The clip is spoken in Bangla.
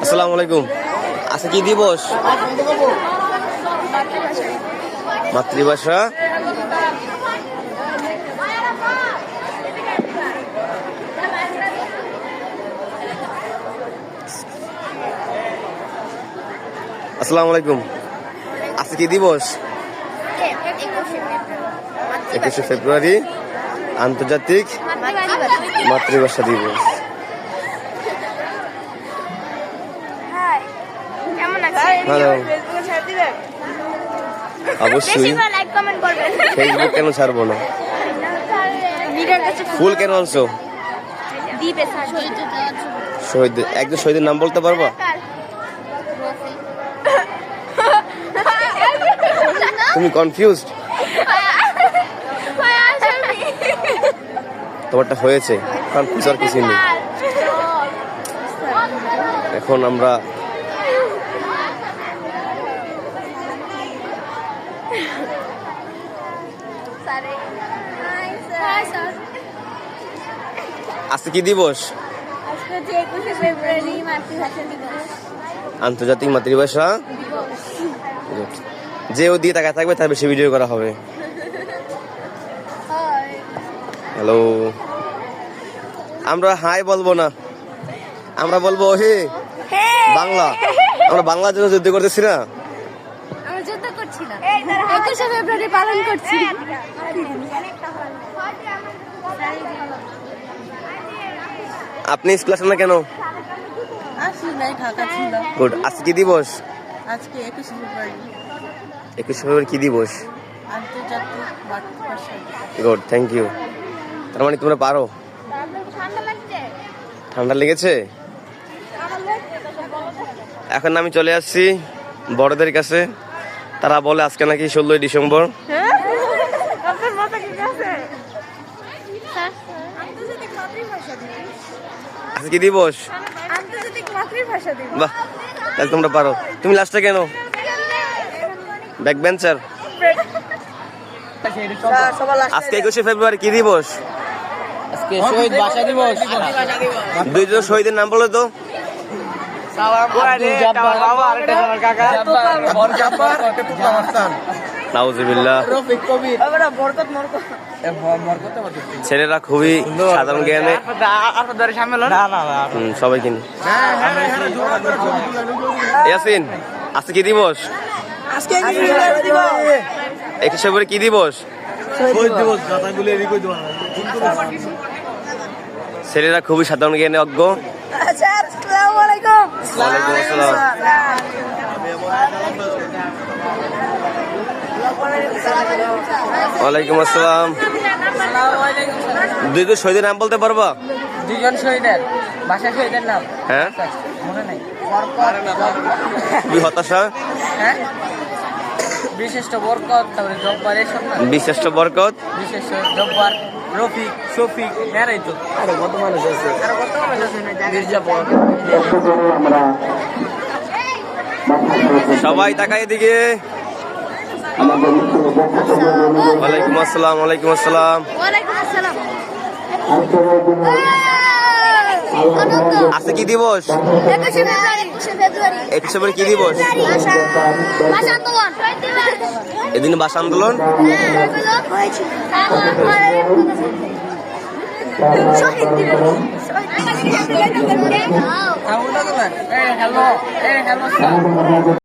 আসসালামু আলাইকুম। আজকে কি দিবস? মাতৃভাষা। আসসালামু আলাইকুম। আজকে কি দিবস? 21শে ফেব্রুয়ারি আন্তর্জাতিক মাতৃভাষা দিবস। হ্যালো, অবশ্যই ফেসবুক কেন ছাড়বো না? ফুল কেন আনছো? শহীদ, একজন শহীদের নাম বলতে পারবা? তুমি কনফিউজড? তোমারটা হয়েছে, কনফিউজ আর কিছু নেই। এখন আমরা আজকে কি দিবস? আন্তর্জাতিক মাতৃভাষা। যে ও দিয়ে তাকায় থাকবে তার বেশি ভিডিও করা হবে। হ্যালো, আমরা হাই বলবো না, আমরা বলবো হে বাংলা। আমরা বাংলার জন্য যুদ্ধ করতেছি না, আমরা যুদ্ধ করছি না, 21শে ফেব্রুয়ারি পালন করছি। আপনি স্কুল আসেন না কেন? গুড। আজকে কি দিবস? আজকে 21শে ফেব্রুয়ারি। 21শে ফেব্রুয়ারি কি দিবস? আন্তর্জাতিক মাতৃভাষা দিবস। Good, thank you. তার মানে তোমরা পারো। ঠান্ডা লেগেছে? এখন আমি চলে আসছি বড়দের কাছে। তারা বলে আজকে নাকি 16ই ডিসেম্বর। আজকে কি দিবস? আন্তর্জাতিক মাতৃভাষা দিবস। বাহ, তাহলে তোমরা পারো। তুমি লাস্টে কেন? Back bencher. আজকে 21শে ফেব্রুয়ারি কি দিবস? আজকে শহীদ ভাষা দিবস। দুইজন শহীদের নাম বলো তো। নাউজুবিল্লাহ। ছেলেরা খুবই সাধারণ জ্ঞানে সবাই কিনি। ইয়াসিন, আজকে কি দিবস? 21শে ফেব্রুয়ারি কি দিবস? ছেলেরা খুবই সাধারণ জ্ঞানে অজ্ঞ। ওয়ালাইকুম আসসালাম। ওয়ালাইকুম আসসালাম। দুইজন শহীদের নাম বলতে পারবা? দুজন শহীদের ভাষা শহীদের নাম হ্যাঁ, মনে নাই। খুবই হতাশা। হ্যাঁ, বিশিষ্ট বরকত, তারপরে জব্বার, এসব না। বিশিষ্ট বরকত, বিশিষ্ট জব্বার, রফিক, শফিক, এরাই তো। আরো কত মানুষ আছে? মির্জাপুর। সবাই তাকাই দিকে। ওয়ালাইকুম আসসালাম। ওয়ালাইকুম আসসালাম। ওয়ালাইকুম আসসালাম। আজকে কি দিবস? 21শে ফেব্রুয়ারি। 21শে ফেব্রুয়ারি কি দিবস? ভাষা আন্দোলন। এদিন ভাষা আন্দোলন। শহীদ দিবস। Hello, hello.